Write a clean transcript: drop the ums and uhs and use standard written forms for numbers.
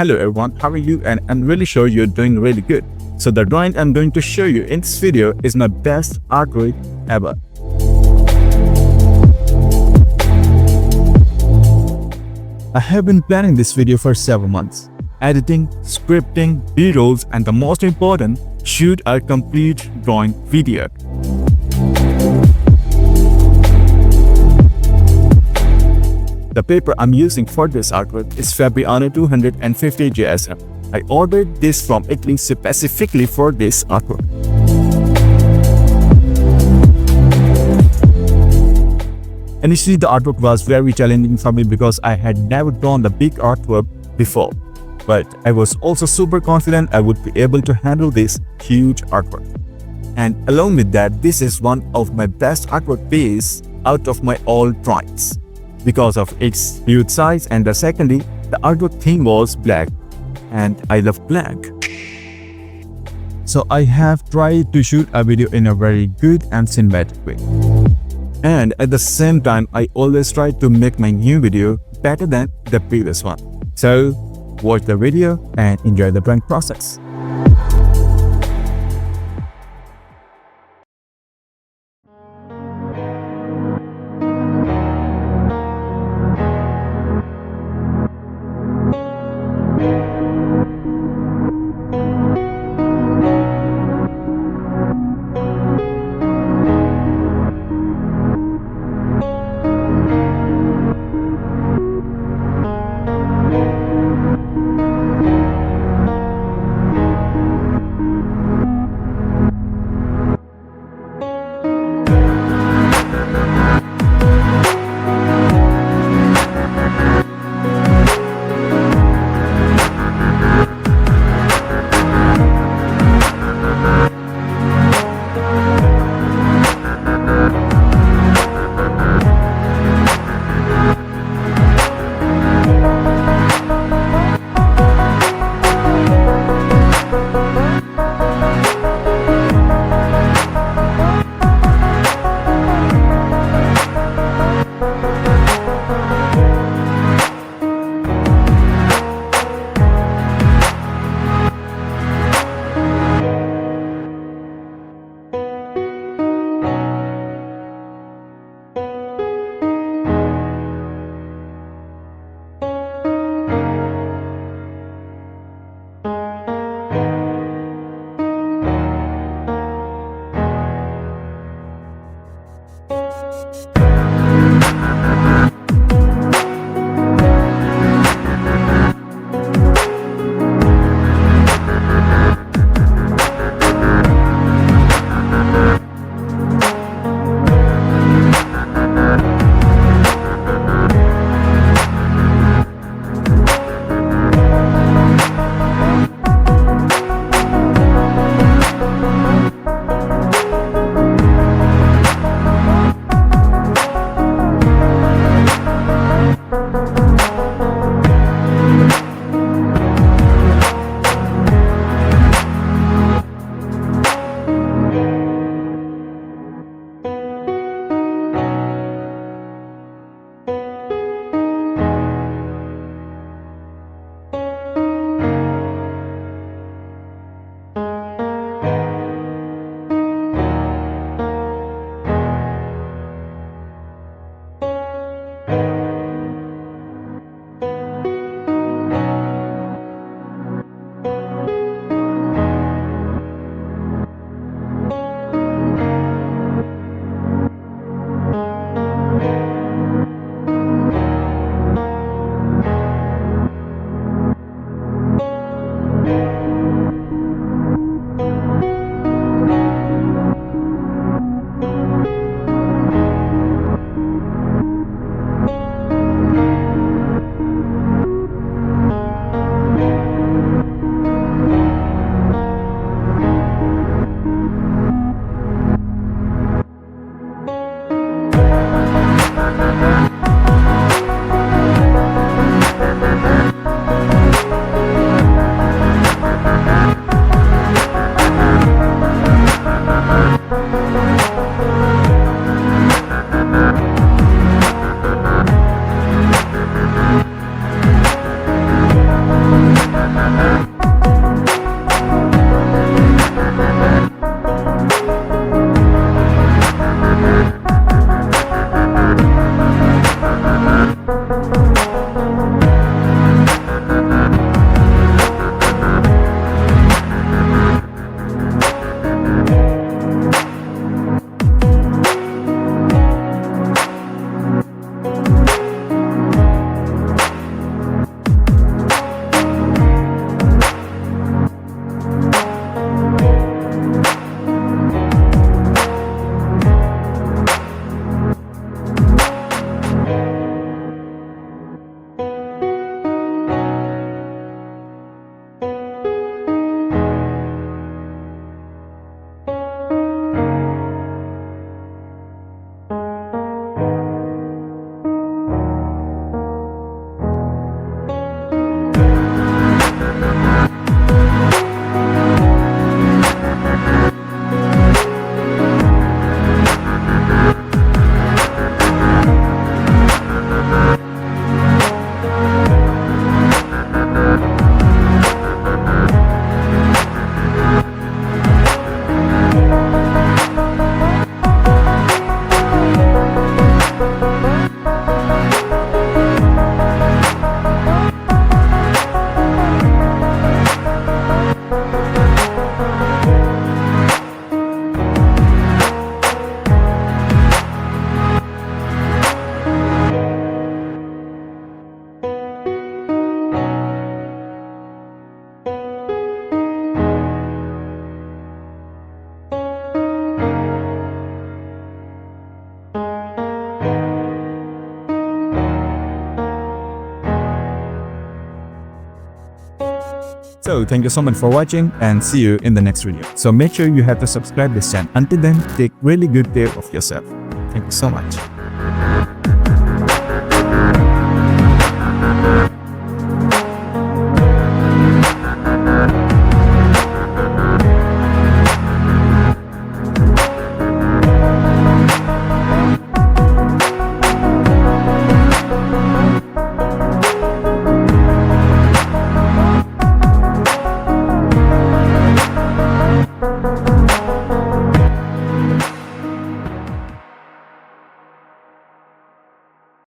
Hello everyone, how are you? And I'm really sure you're doing really good. So the drawing I'm going to show you in this video is my best artwork ever. I have been planning this video for several months. Editing, scripting, b-rolls, and the most important, shoot a complete drawing video. The paper I'm using for this artwork is Fabriano 250 ASIM. I ordered this from Italy specifically for this artwork. Initially, the artwork was very challenging for me because I had never drawn a big artwork before. But I was also super confident I would be able to handle this huge artwork. And along with that, this is one of my best artwork piece out of my all drawings, because of its huge size, and secondly, the artwork theme was black, and I love black. So I have tried to shoot a video in a very good and cinematic way. And at the same time, I always try to make my new video better than the previous one. So watch the video and enjoy the drawing process. So thank you so much for watching and see you in the next video. So make sure you have to subscribe this channel. Until then, take really good care of yourself. Thank you so much.